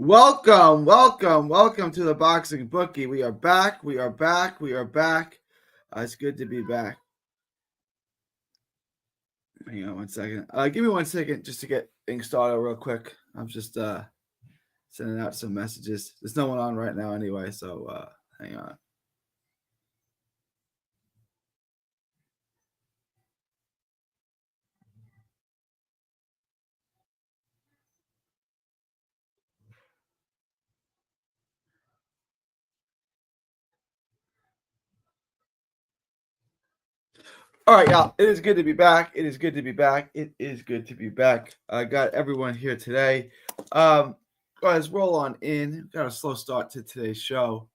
Welcome to the Boxing Bookie. We are back. It's good to be back. Hang on one second. Give me 1 second just to get things started real quick. I'm just sending out some messages. There's no one on right now anyway, so hang on. All right, y'all. It is good to be back. I got everyone here today. Guys, roll on in. Got a slow start to today's show.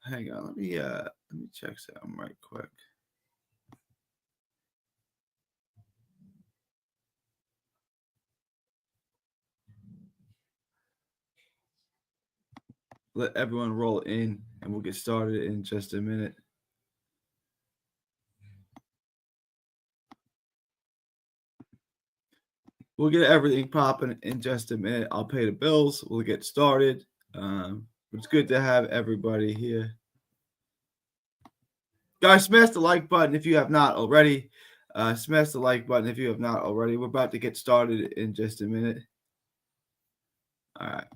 Hang on. Let me check something right quick. Let everyone roll in, and we'll get started in just a minute. We'll get everything popping in just a minute. I'll pay the bills. We'll get started. It's good to have everybody here. Guys, smash the like button if you have not already. We're about to get started in just a minute. All right.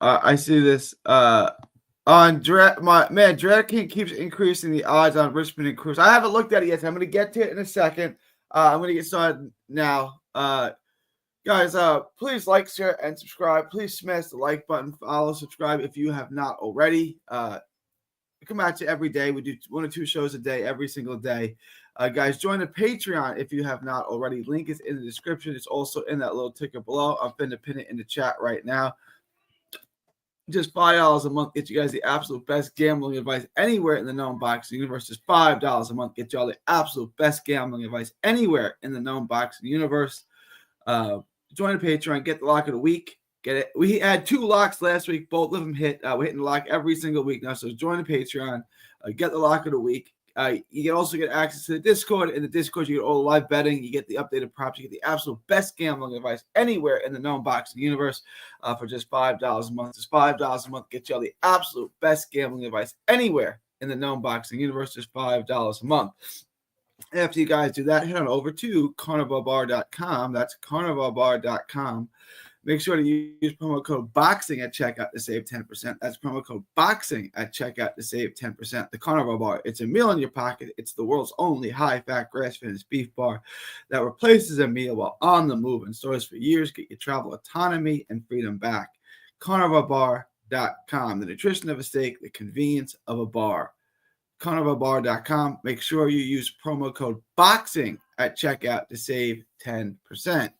I see this on Dread King keeps increasing the odds on Richmond and Cruz. I haven't looked at it yet. So I'm going to get to it in a second. I'm going to get started now. Guys, please like, share, and subscribe. Please smash the like button, follow, subscribe if you have not already. We come at you every day. We do 1 or 2 shows a day, every single day. Guys, join the Patreon if you have not already. Link is in the description. It's also in that little ticker below. I'm going to pin it in the chat right now. Just $5 a month gets you guys the absolute best gambling advice anywhere in the known boxing universe. Just $5 a month gets y'all the absolute best gambling advice anywhere in the known boxing universe. Join the Patreon, get the lock of the week. Get it. We had 2 locks last week. Both of them hit. We're hitting the lock every single week now. So join the Patreon. Get the lock of the week. You can also get access to the Discord. In the Discord, you get all the live betting. You get the updated props. You get the absolute best gambling advice anywhere in the known boxing universe for just $5 a month. Just $5 a month gets you all the absolute best gambling advice anywhere in the known boxing universe. Just $5 a month. After you guys do that, head on over to carnivalbar.com. That's carnivalbar.com. Make sure to use promo code BOXING at checkout to save 10%. That's promo code BOXING at checkout to save 10%. The Carnival Bar, it's a meal in your pocket. It's the world's only high-fat, grass-finished beef bar that replaces a meal while on the move and stores for years. Get your travel autonomy and freedom back. CarnivalBar.com, the nutrition of a steak, the convenience of a bar. CarnivalBar.com. Make sure you use promo code BOXING at checkout to save 10%.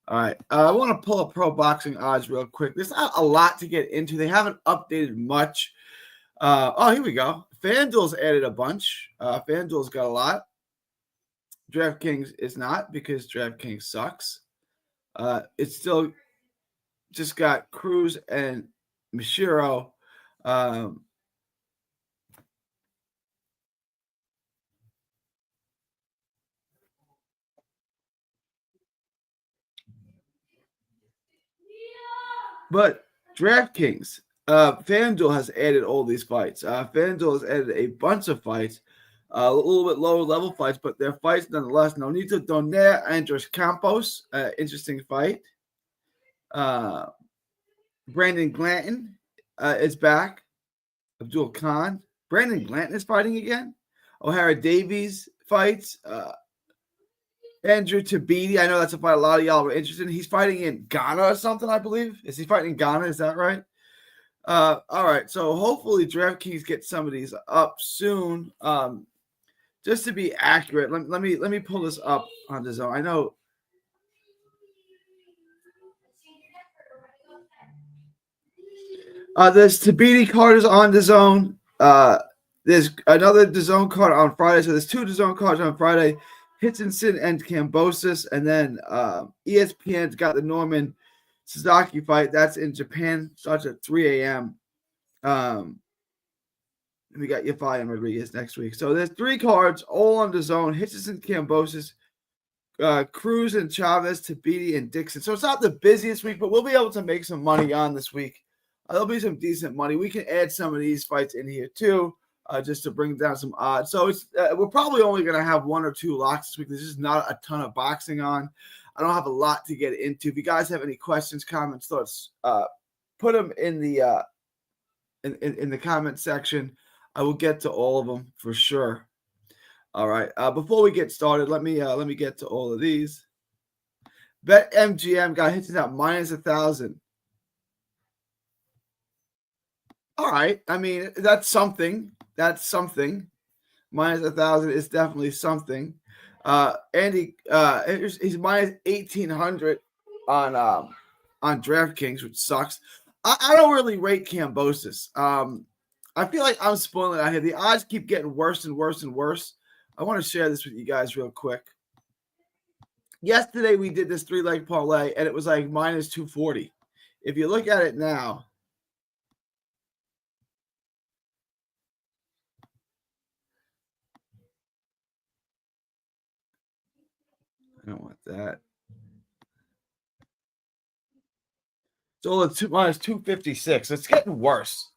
All right, I want to pull up pro boxing odds real quick. There's not a lot to get into. They haven't updated much. Here we go. FanDuel's added a bunch. FanDuel's got a lot. DraftKings is not because DraftKings sucks. It's still just got Cruz and Mashiro. But DraftKings, FanDuel has added all these fights. FanDuel has added a bunch of fights, a little bit lower level fights, but they're fights nonetheless. Nonito Donaire, Andres Campos, interesting fight. Brandon Glanton is back. Abdul Khan. Brandon Glanton is fighting again. O'Hara Davies fights. Andrew Tabiti, I know that's a fight a lot of y'all were interested in. He's fighting in Ghana or something, I believe. Is he fighting in Ghana? Is that right? All right. So hopefully DraftKings get some of these up soon. Just to be accurate, let me pull this up on the zone. I know. There's Tabiti card is on the zone. There's another DAZN card on Friday. So there's 2 DAZN cards on Friday. Hutchinson and Kambosos, and then ESPN's got the Norman Suzuki fight. That's in Japan. Starts at 3 a.m. We got Yafai and Rodriguez next week. So there's 3 cards all on the zone. Hutchinson, Kambosos, Cruz and Chavez, Tabiti and Dixon. So it's not the busiest week, but we'll be able to make some money on this week. There'll be some decent money. We can add some of these fights in here too, just to bring down some odds. So it's we're probably only going to have 1 or 2 locks this week. There's just not a ton of boxing on. I don't have a lot to get into. If you guys have any questions, comments, thoughts, put them in the in the comment section. I will get to all of them for sure. All right. Before we get started, let me get to all of these. BetMGM got hit at minus 1,000. All right. I mean, that's something. That's something. Minus 1,000 is definitely something. Andy, he's minus 1,800 on DraftKings, which sucks. I don't really rate Kambosos. I feel like I'm spoiling it out here. The odds keep getting worse and worse and worse. I want to share this with you guys real quick. Yesterday, we did this 3-leg parlay, and it was like minus 240. If you look at it now, I don't want that. So it's minus 256. It's getting worse.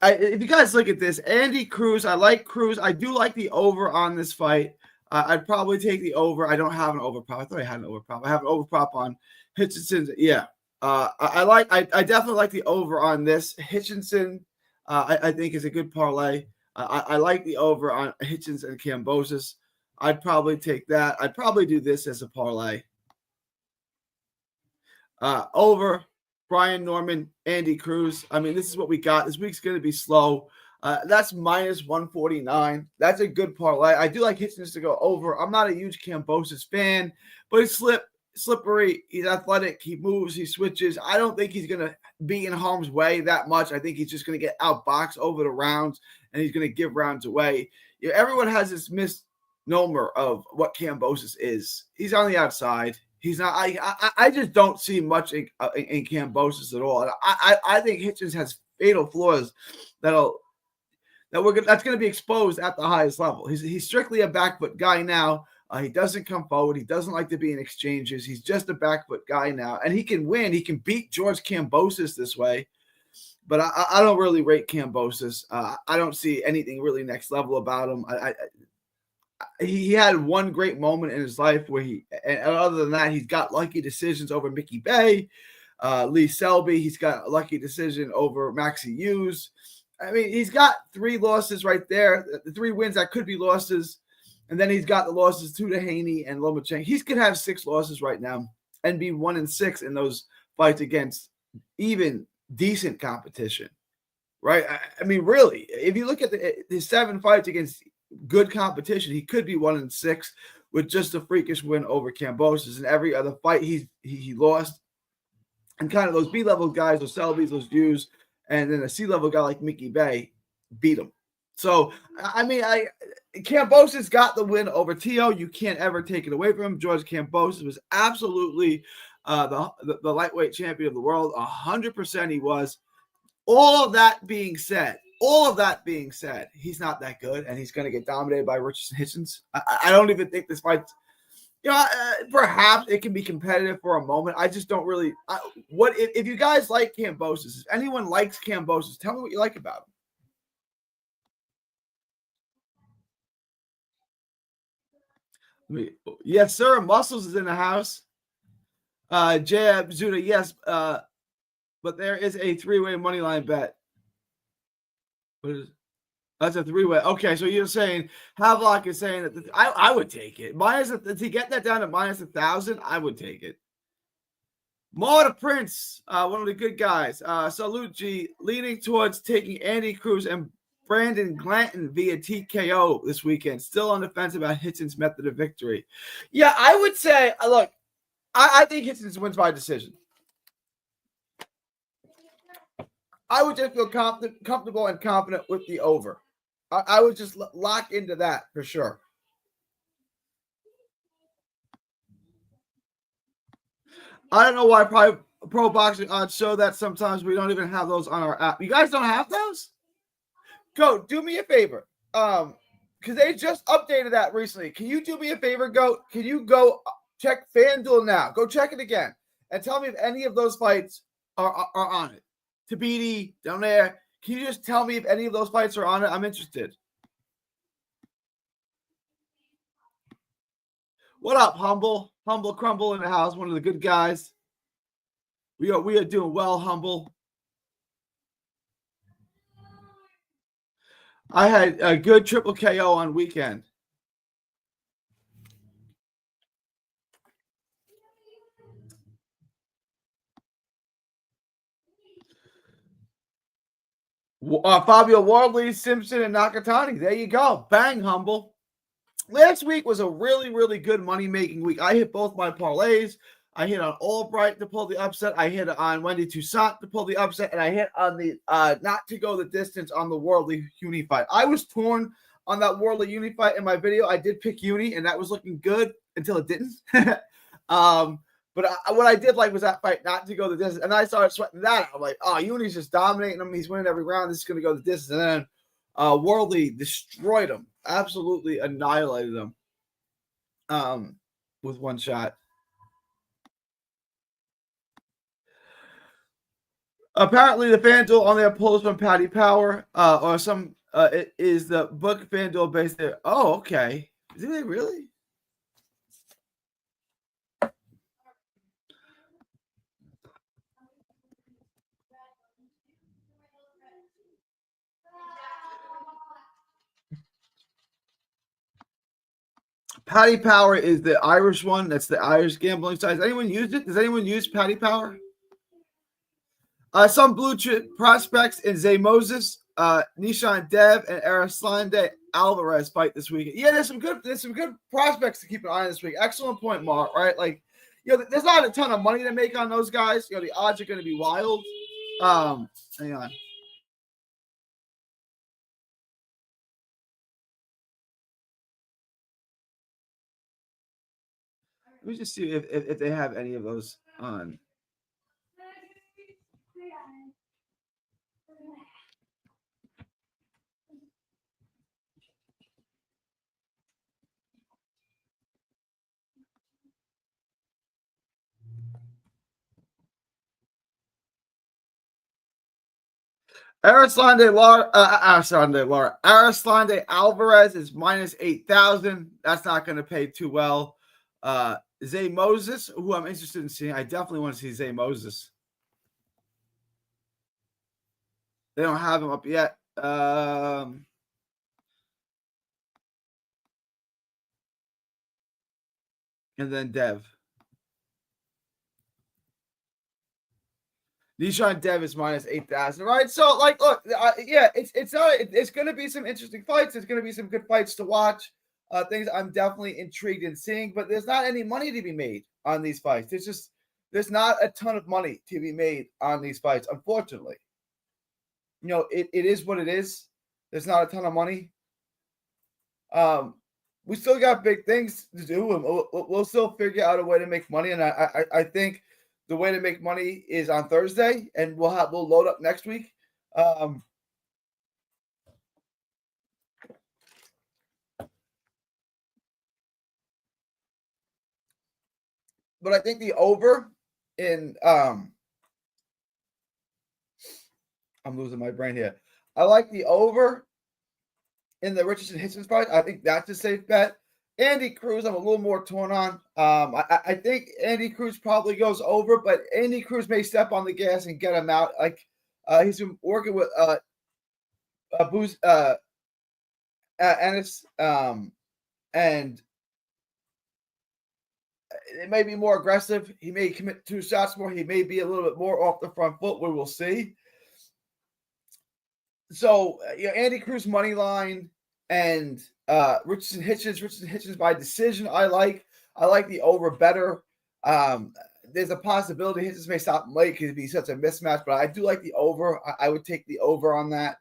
If you guys look at this, Andy Cruz, I like Cruz. I do like the over on this fight. I'd probably take the over. I don't have an over prop. I thought I had an over prop. I have an over prop on Hutchinson. Yeah. I definitely like the over on this. Hutchinson, I think is a good parlay. I like the over on Hutchinson and Kambosos. I'd probably take that. I'd probably do this as a parlay. Over Brian Norman, Andy Cruz. I mean, this is what we got. This week's going to be slow. That's minus 149. That's a good parlay. I do like Hitchens to go over. I'm not a huge Kambosos fan, but he's slippery. He's athletic. He moves. He switches. I don't think he's going to be in harm's way that much. I think he's just going to get outboxed over the rounds, and he's going to give rounds away. You know, everyone has this misnomer of what Kambosos is. He's on the outside. He's not. I just don't see much in Kambosos at all. I think Hitchens has fatal flaws that's going to be exposed at the highest level. He's strictly a back foot guy now. He doesn't come forward. He doesn't like to be in exchanges. He's just a back foot guy now, and he can win. He can beat George Kambosos this way. But I don't really rate Kambosos. I don't see anything really next level about him. He had one great moment in his life where and other than that, he's got lucky decisions over Mickey Bay, Lee Selby. He's got a lucky decision over Maxie Hughes. I mean, he's got 3 losses right there, the 3 wins that could be losses. And then he's got the losses to Haney and Lomachenko. He could have 6 losses right now and be 1-6 in those fights against even decent competition, right? I mean, really, if you look at his 7 fights against good competition, he could be 1-6 with just a freakish win over Kambosos. And every other fight he lost. And kind of those B-level guys, those Selbys, those Hughes, and then a C-level guy like Mickey Bay beat him. So, I mean, Kambosos got the win over Tio. You can't ever take it away from him. George Kambosos was absolutely the lightweight champion of the world. 100% he was. All of that being said, he's not that good, and he's going to get dominated by Richardson Hitchens. I don't even think this fight, perhaps it can be competitive for a moment. I just don't really. If you guys like Kambosos, if anyone likes Kambosos, tell me what you like about him. Yes, sir. Muscles is in the house. Jay Zuda, yes, but there is a 3-way money line bet. What is it? That's a 3-way. Okay, so you're saying Havelock is saying that I would take it. To get that down to minus 1,000, I would take it. Marta Prince, one of the good guys. Salute G, leaning towards taking Andy Cruz and Brandon Glanton via TKO this weekend. Still on the fence about Hitchens' method of victory. Yeah, I would say, look, I think Hitchens wins by decision. I would just feel comfortable and confident with the over. I would just lock into that for sure. I don't know why Pro Boxing Odds show that sometimes. We don't even have those on our app. You guys don't have those? Go, do me a favor. Because they just updated that recently. Can you do me a favor, Go? Can you go check FanDuel now? Go check it again and tell me if any of those fights are on it. Tabiti, down there. Can you just tell me if any of those fights are on it? I'm interested. What up, Humble? Humble Crumble in the house, one of the good guys. We are doing well, Humble. I had a good triple KO on weekend. Fabio Wardley, Simpson, and Nakatani. There you go. Bang, Humble. Last week was a really, really good money-making week. I hit both my parlays. I hit on Albright to pull the upset. I hit on Wendy Toussaint to pull the upset. And I hit on the not to go the distance on the Worldly Uni fight. I was torn on that Worldly Uni fight in my video. I did pick Uni, and that was looking good until it didn't. But what I did like was that fight not to go the distance. And I started sweating that out. I'm like, oh, Uni's just dominating him. He's winning every round. This is going to go the distance. And then Worldly destroyed him. Absolutely annihilated him with one shot. Apparently, the FanDuel on their polls from Paddy Power or some it is the book FanDuel based there. Oh, okay. Is it really? Paddy Power is the Irish one. That's the Irish gambling site. Has anyone used it? Does anyone use Paddy Power? Some blue chip prospects in Zay Moses, Nishan Dev, and Arislande Alvarez fight this week. Yeah, there's some good prospects to keep an eye on this week. Excellent point, Mark. Right, like there's not a ton of money to make on those guys. The odds are going to be wild. Hang on. Let me just see if they have any of those on. Arislande Alvarez is minus 8,000. That's not going to pay too well. Zay Moses, who I'm interested in seeing. I definitely want to see Zay Moses. They don't have him up yet. And then Dev. Nishan Dev is minus 8,000, right? So, like, look, yeah, it's going to be some interesting fights. There's going to be some good fights to watch. Things I'm definitely intrigued in seeing, but there's not any money to be made on these fights. There's not a ton of money to be made on these fights, unfortunately. It is what it is. There's not a ton of money. We still got big things to do, and we'll still figure out a way to make money. And I think the way to make money is on Thursday, and we'll load up next week. But I think the over in I'm losing my brain here. I like the over in the Richardson Hitchens fight. I think that's a safe bet. Andy Cruz, I'm a little more torn on. I think Andy Cruz probably goes over, but Andy Cruz may step on the gas and get him out. Like he's been working with Ennis, and it may be more aggressive. He may commit 2 shots more. He may be a little bit more off the front foot. We will see. So, Andy Cruz money line and Richardson Hitchens by decision. I like the over better. There's a possibility Hitchens may stop late because it'd be such a mismatch, but I do like the over. I would take the over on that.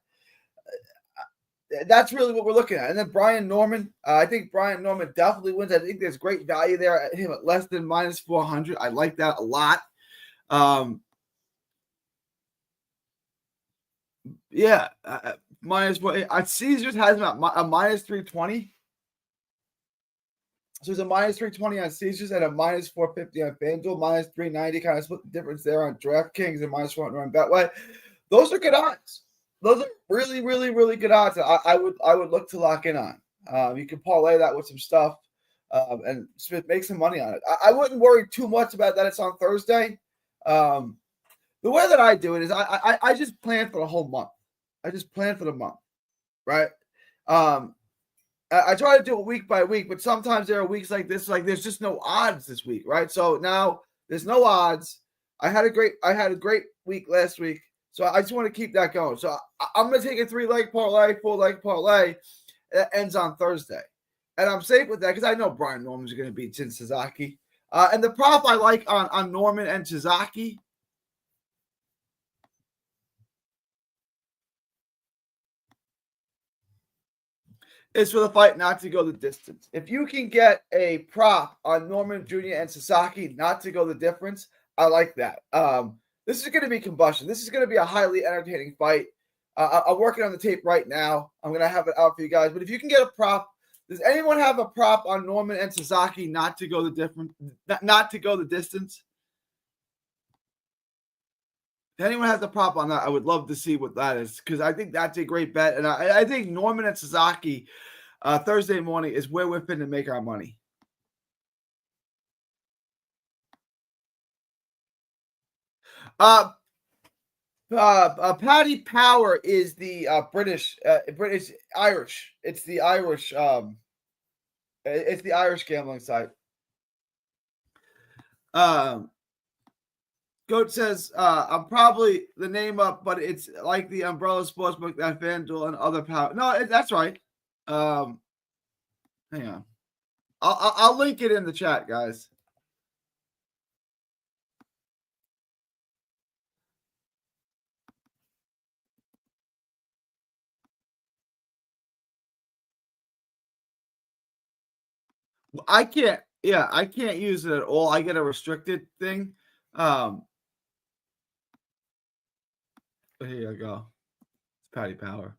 that's really what we're looking at. And then Brian Norman, I think Brian Norman definitely wins. I think there's great value there at him at less than minus 400. I like that a lot. Yeah, minus what? Caesars has him at a minus 320. So it's a minus 320 on Caesars and a minus 450 on FanDuel, minus 390. Kind of split the difference there on DraftKings and minus 400 on Betway. Those are good odds. Those are really, really, really good odds. I would look to lock in on. You can parlay that with some stuff and make some money on it. I wouldn't worry too much about that. It's on Thursday. The way that I do it is I just plan for the whole month. I just plan for the month, right? I try to do it week by week, but sometimes there are weeks like this, like there's just no odds this week, right? So now there's no odds. I had a great week last week, so I just want to keep that going. So I'm going to take a 3-leg parlay, 4-leg parlay that ends on Thursday, and I'm safe with that because I know Brian Norman's going to beat Jin Suzuki, and the prop I like on Norman and Suzuki. Is for the fight not to go the distance. If you can get a prop on Norman Jr. and Sasaki not to go the difference, I like that. This is going to be combustion. This is going to be a highly entertaining fight. I'm working on the tape right now. I'm going to have it out for you guys. But if you can get a prop, does anyone have a prop on Norman and Sasaki not to go the difference, not to go the distance? If anyone has a prop on that, I would love to see what that is because I think that's a great bet. And I think Norman and Sasaki Thursday morning is where we're finna make our money. Paddy Power is the British Irish. It's the Irish. It's the Irish gambling site. Goat says, I'm probably the name up, but it's like the Umbrella Sportsbook that FanDuel and other power. No, that's right. Hang on. I'll link it in the chat, guys. I can't use it at all. I get a restricted thing. Here you go. It's Paddy Power.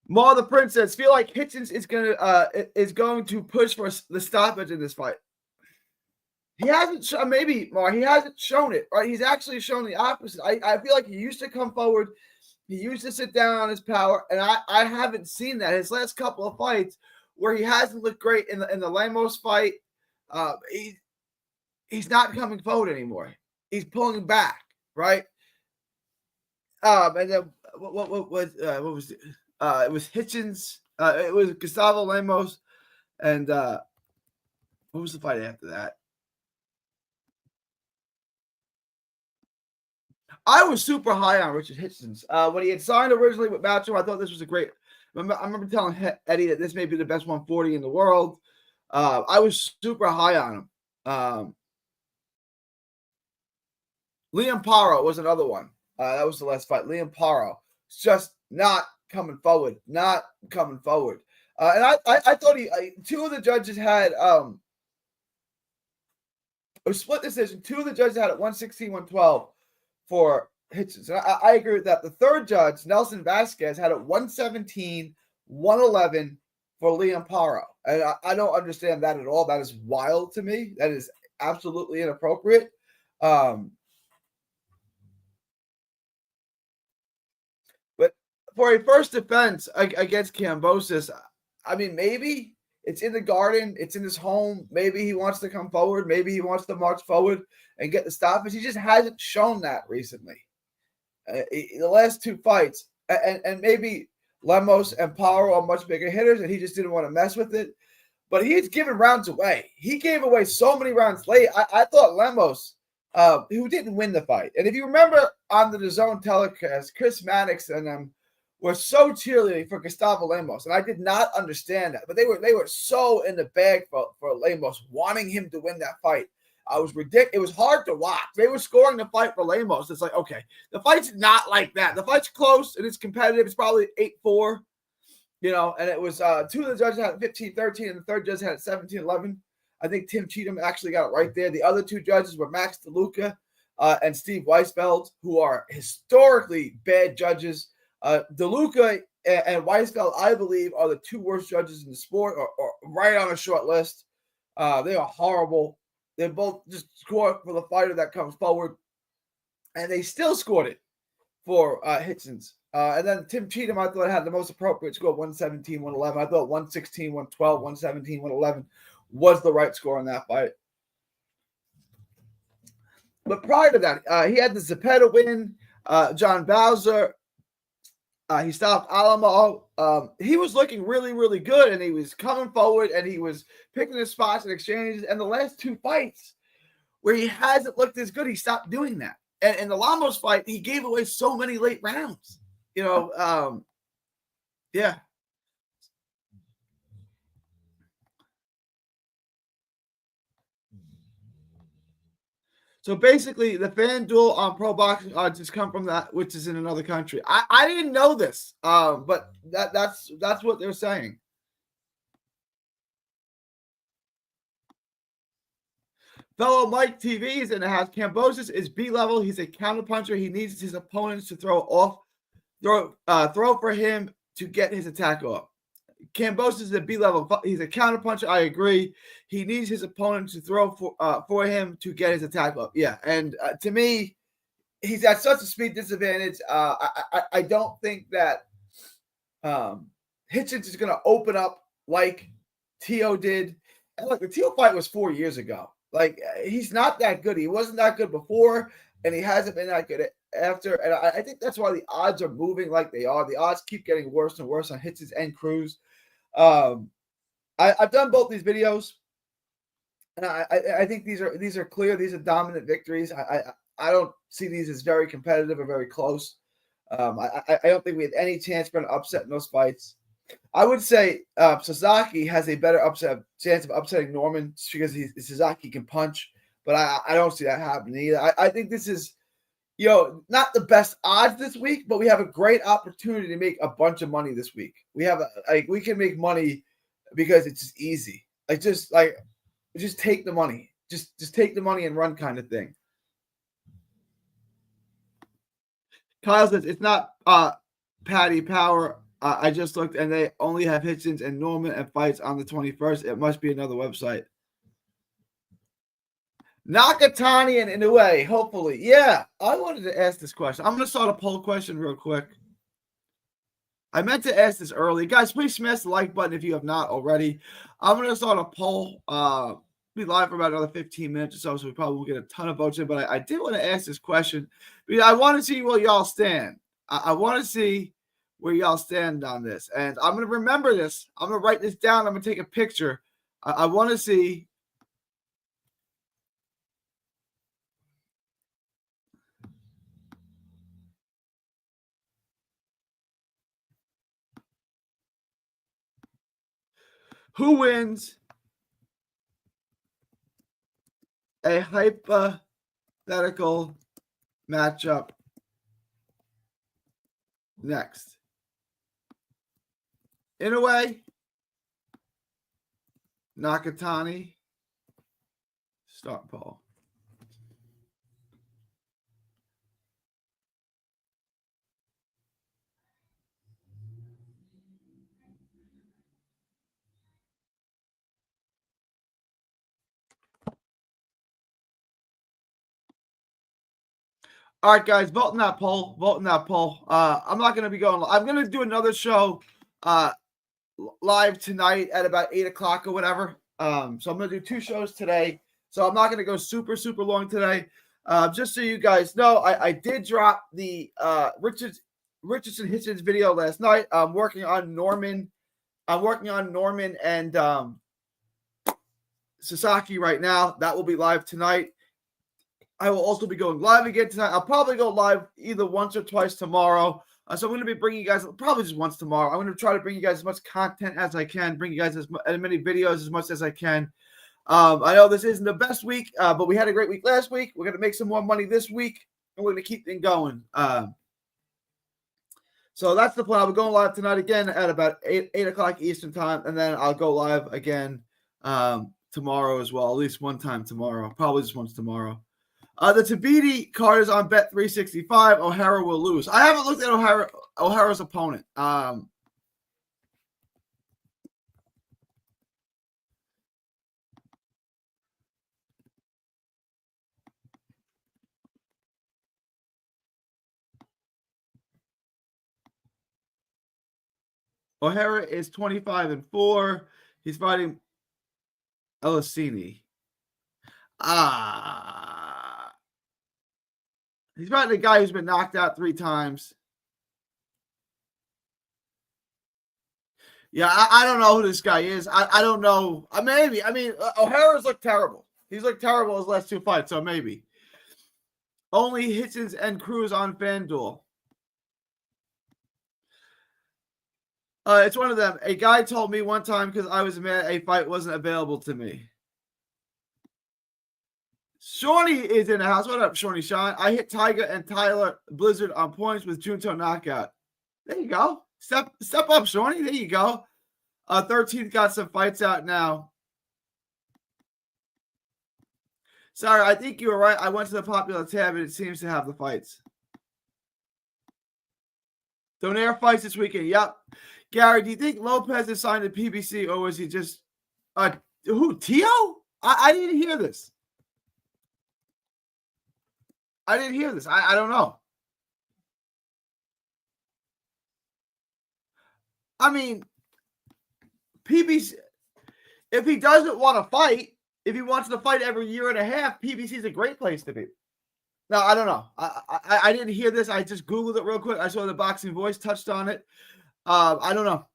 Maul the Princess. Feel like Hitchens is going to push for the stoppage in this fight. He hasn't he hasn't shown it, right? He's actually shown the opposite. I feel like he used to come forward. He used to sit down on his power, and I haven't seen that. His last couple of fights where he hasn't looked great in the Lemos fight, he's not coming forward anymore. He's pulling back, right? And then what was it? It was Hitchens. It was Gustavo Lemos, and what was the fight after that? I was super high on Richard Hitchens when he had signed originally with Matchroom. I thought this was a great. I remember telling Eddie that this may be the best 140 in the world. I was super high on him. Liam Paro was another one. That was the last fight. Liam Paro just not coming forward. And I thought two of the judges had a split decision. Two of the judges had it 116, 112 for Hitchens. And I agree with that. The third judge, Nelson Vasquez, had it 117, 111 for Liam Paro. And I don't understand that at all. That is wild to me. That is absolutely inappropriate. But for a first defense against Kambosos, I mean, maybe it's in the Garden. It's in his home. Maybe he wants to come forward. Maybe he wants to march forward and get the stoppage. He just hasn't shown that recently. The last two fights, and maybe Lemos and Paro are much bigger hitters, and he just didn't want to mess with it. But he's given rounds away. He gave away so many rounds late. I thought Lemos, who didn't win the fight, and if you remember on the DAZN telecast, Chris Maddox and them were so cheerleading for Gustavo Lemos, and I did not understand that. But they were so in the bag for Lemos, wanting him to win that fight. It was ridiculous. It was hard to watch. They were scoring the fight for Lemos. It's like, okay, the fight's not like that. The fight's close and it's competitive. It's probably 8-4, and it was two of the judges had 15-13 and the third judge had 17-11. I think Tim Cheatham actually got it right there. The other two judges were Max DeLuca and Steve Weisfeld, who are historically bad judges. DeLuca and Weisfeld, I believe, are the two worst judges in the sport, or right on a short list. They are horrible. They both just score for the fighter that comes forward, and they still scored it for Hitchens. And then Tim Cheatham, I thought, had the most appropriate score, 117, 111. I thought 116, 112, 117, 111 was the right score in that fight. But prior to that, he had the Zepeda win, John Bowser. He stopped Alamo. He was looking really, really good, and he was coming forward, and he was picking his spots and exchanges. And the last two fights where he hasn't looked as good, he stopped doing that. And in the Lamos fight, he gave away so many late rounds. Yeah. So basically, the FanDuel on pro boxing odds has come from that, which is in another country. I didn't know this, but that's what they're saying. Fellow Mike TV is in the house. Kambosos is B level. He's a counterpuncher. He needs his opponents to throw for him to get his attack off. Kambosos is a B level. He's a counterpuncher. I agree. He needs his opponent to throw for him to get his attack off. Yeah, and to me, he's at such a speed disadvantage. I don't think that Hitchens is going to open up like Teo did. And look, the Teo fight was 4 years ago. Like, he's not that good. He wasn't that good before, and he hasn't been that good after. And I think that's why the odds are moving like they are. The odds keep getting worse and worse on Hitchens and Cruz. I've done both these videos, and I think these are clear. These are dominant victories. I don't see these as very competitive or very close. I don't think we had any chance for an upset in those fights. I would say Sasaki has a better chance of upsetting Norman because Sasaki can punch, but I don't see that happening either. I think this is, not the best odds this week, but we have a great opportunity to make a bunch of money this week. We can make money because it's just easy. Just take the money. Just take the money and run kind of thing. Kyle says it's not Patty Power. I just looked, and they only have Hitchens and Norman and fights on the 21st. It must be another website. Nakatani and Inoue, hopefully. Yeah, I wanted to ask this question. I'm going to start a poll question real quick. I meant to ask this early. Guys, please smash the like button if you have not already. I'm going to start a poll. Be live for about another 15 minutes or so we probably won't get a ton of votes in. But I did want to ask this question because I want to see where y'all stand. I want to see where y'all stand on this. And I'm going to remember this. I'm going to write this down. I'm going to take a picture. I want to see who wins a hypothetical matchup next. Inoue, Nakatani, start poll. All right, guys, vote in that poll. Vote in that poll. I'm not going to be going. I'm going to do another show live tonight at about 8 o'clock or whatever. So I'm going to do 2 shows today. So I'm not going to go super, super long today. Just so you guys know, I did drop the Richardson Hitchens video last night. I'm working on Norman and Sasaki right now. That will be live tonight. I will also be going live again tonight. I'll probably go live either once or twice tomorrow. So I'm going to be bringing you guys probably just once tomorrow. I'm going to try to bring you guys as much content as I can, bring you guys as many videos as much as I can. I know this isn't the best week, but we had a great week last week. We're going to make some more money this week, and we're going to keep things going. So that's the plan. I'll be going live tonight again at about 8 o'clock Eastern time, and then I'll go live again tomorrow as well, at least one time tomorrow. Probably just once tomorrow. The Tueday card is on bet 365. O'Hara will lose. I haven't looked at O'Hara's opponent. O'Hara is 25-4. He's fighting Elisini. He's fighting a guy who's been knocked out 3 times. Yeah, I don't know who this guy is. I don't know. Maybe. I mean, O'Hara's looked terrible. He's looked terrible his last 2 fights, so maybe. Only Hitchens and Cruz on FanDuel. It's one of them. A guy told me one time because I was mad a fight wasn't available to me. Shawnee is in the house. What up, Shawnee Sean? I hit Tiger and Tyler Blizzard on points with Junto knockout. There you go. Step up, Shawnee. There you go. 13th got some fights out now. Sorry, I think you were right. I went to the popular tab and it seems to have the fights. Donaire fights this weekend. Yep. Gary, do you think Lopez is signed to PBC or was he just who? Tio? I didn't hear this. I didn't hear this. I don't know. I mean, PBC, if he doesn't want to fight, if he wants to fight every year and a half, PBC is a great place to be. No, I don't know. I didn't hear this. I just Googled it real quick. I saw the Boxing Voice touched on it. I don't know.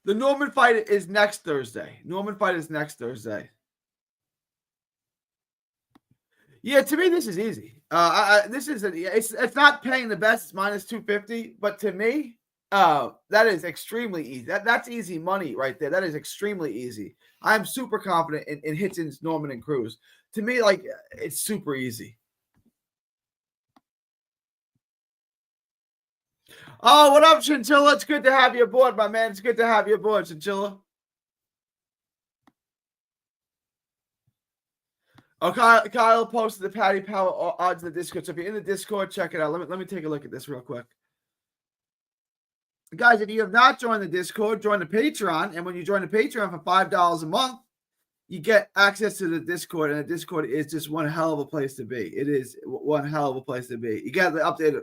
The Norman fight is next Thursday. Yeah, to me, this is easy. It's not paying the best. It's minus 250, but to me, that is extremely easy. That's easy money right there. That is extremely easy. I'm super confident in Hitchens, Norman, and Cruz. To me, like it's super easy. Oh, what up, Chinchilla? It's good to have you aboard, my man. It's good to have you aboard, Chinchilla. Oh, Kyle posted the Patty Power odds in the Discord. So if you're in the Discord, check it out. Let me take a look at this real quick. Guys, if you have not joined the Discord, join the Patreon. And when you join the Patreon for $5 a month, you get access to the Discord. And the Discord is just one hell of a place to be. It is one hell of a place to be. You got the updated.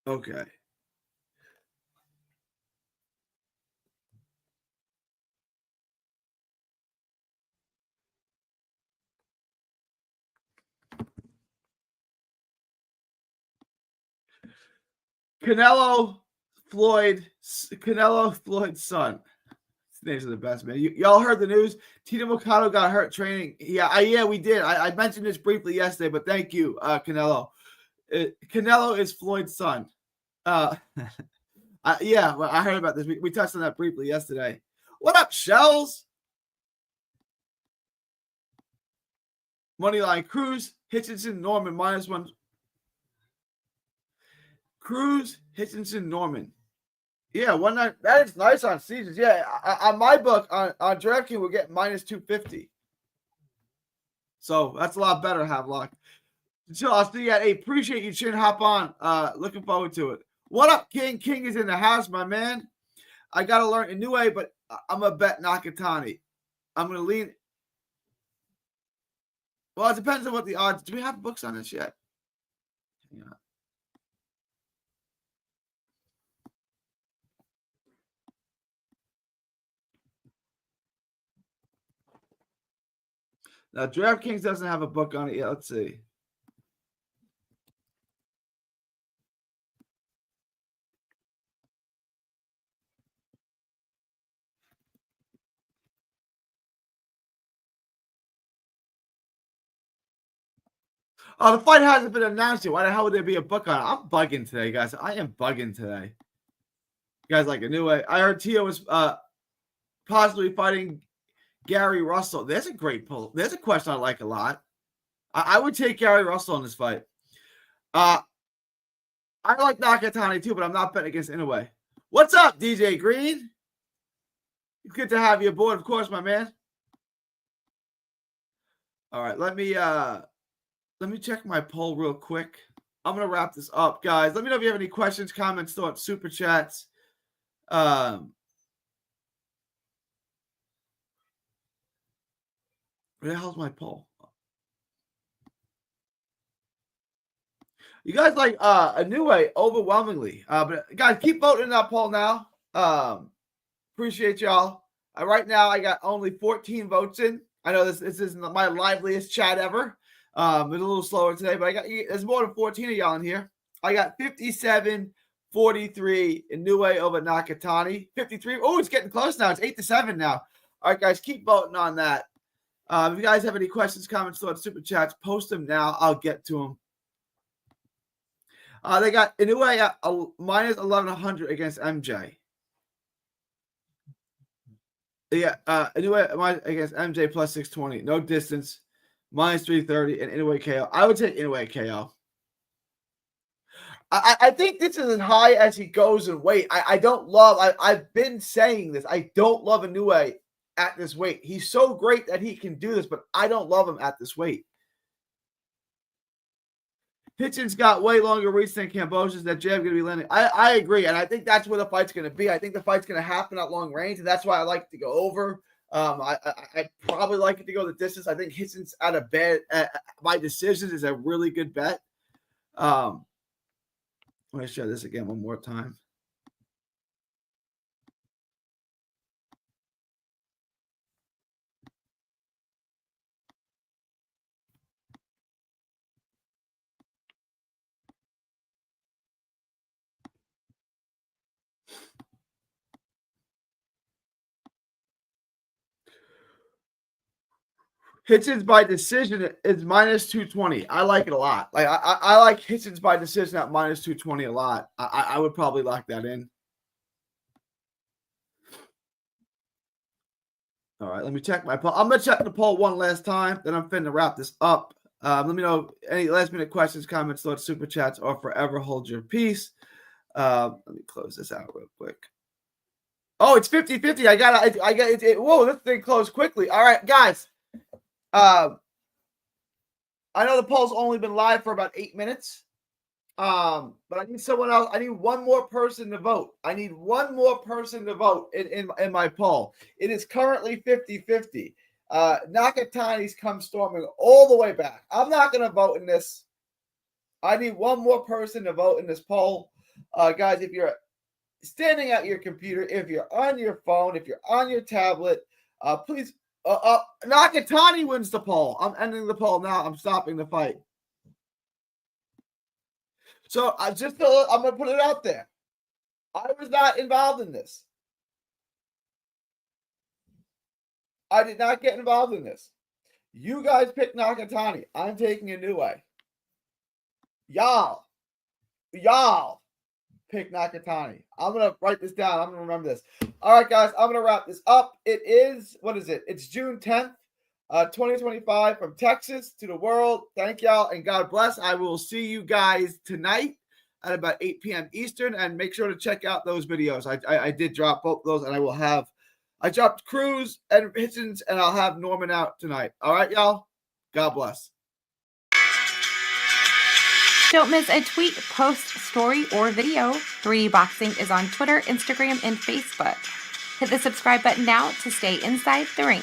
Okay. Canelo Floyd's son. His names are the best, man. Y'all heard the news? Tito Mercado got hurt training. Yeah, we did. I mentioned this briefly yesterday, but thank you, Canelo. Canelo is Floyd's son. Yeah, I heard about this. We touched on that briefly yesterday. What up, Shells? Moneyline Cruz, Hitchinson, Norman, -1. Cruz, Hitchinson, Norman. Yeah, one night. That is nice on Caesars. Yeah, on my book, on DraftKings, we're getting -250. So that's a lot better, Havelock. So I'll see you at 8. Appreciate you, Chin. Hop on. Looking forward to it. What up, King? King is in the house, my man. I got to learn a new way, but I'm going to bet Nakatani. I'm going to lean. Well, it depends on what the odds. Do we have books on this yet? Yeah. Now, DraftKings doesn't have a book on it yet. Let's see. Oh, the fight hasn't been announced yet. Why the hell would there be a book on it? I'm bugging today, guys. I am bugging today. You guys like a new way. I heard Tio was possibly fighting Gary Russell. There's a great pull. There's a question I like a lot. I would take Gary Russell in this fight. I like Nakatani too, but I'm not betting against Inoue. What's up, DJ Green? It's good to have you aboard, of course, my man. All right, let me check my poll real quick. I'm gonna wrap this up, guys. Let me know if you have any questions, comments, thoughts, super chats. Where the hell's my poll? You guys like Inoue overwhelmingly. But guys, keep voting in that poll now. Appreciate y'all. Right now, I got only 14 votes in. I know this isn't my liveliest chat ever. It's a little slower today, but there's more than 14 of y'all in here. I got 57-43 Inoue over Nakatani. 53. Oh, it's getting close now. It's 8-7 now. All right, guys, keep voting on that. If you guys have any questions, comments, thoughts, super chats, post them now. I'll get to them. They got Inoue at minus 1,100 against MJ. Yeah, Inoue against MJ plus 620. No distance. Minus 330 and Inoue KO. I would take Inoue KO. I think this is as high as he goes in weight. I don't love, I've been saying this. I don't love Inoue at this weight. He's so great that he can do this, but I don't love him at this weight. Hitchens got way longer reach than Kambosos. That jab going to be landing. I agree, and I think that's where the fight's going to be. I think the fight's going to happen at long range, and that's why I like to go over. I probably like it to go the distance. I think Hitchens at a bet by decisions is a really good bet. Let me show this again one more time. Hitchens by decision is minus 220. I like it a lot. Like I like Hitchens by decision at minus 220 a lot. I would probably lock that in. All right, let me check my poll. I'm gonna check the poll one last time, then I'm finna wrap this up. Let me know any last minute questions, comments, thoughts, super chats, or forever hold your peace. Let me close this out real quick. Oh, it's 50-50. I got it. Whoa, this thing closed quickly. All right, guys. I know the poll's only been live for about 8 minutes. But I need someone else. I need one more person to vote. I need one more person to vote in my poll. It is currently 50-50. Nakatani's come storming all the way back. I'm not going to vote in this. I need one more person to vote in this poll. Guys, if you're standing at your computer, if you're on your phone, if you're on your tablet, please. Nakatani wins the poll. I'm ending the poll now. I'm stopping the fight. So I'm going to put it out there. I was not involved in this. I did not get involved in this. You guys picked Nakatani. I'm taking Inoue. Y'all pick Nakatani. I'm going to write this down. I'm going to remember this. All right, guys, I'm going to wrap this up. It is, what is it? It's June 10th, 2025 from Texas to the world. Thank y'all and God bless. I will see you guys tonight at about 8 p.m. Eastern, and make sure to check out those videos. I did drop both those, and I dropped Cruz and Hitchens, and I'll have Norman out tonight. All right, y'all? God bless. Don't miss a tweet, post, story, or video. 3D Boxing is on Twitter, Instagram, and Facebook. Hit the subscribe button now to stay inside the ring.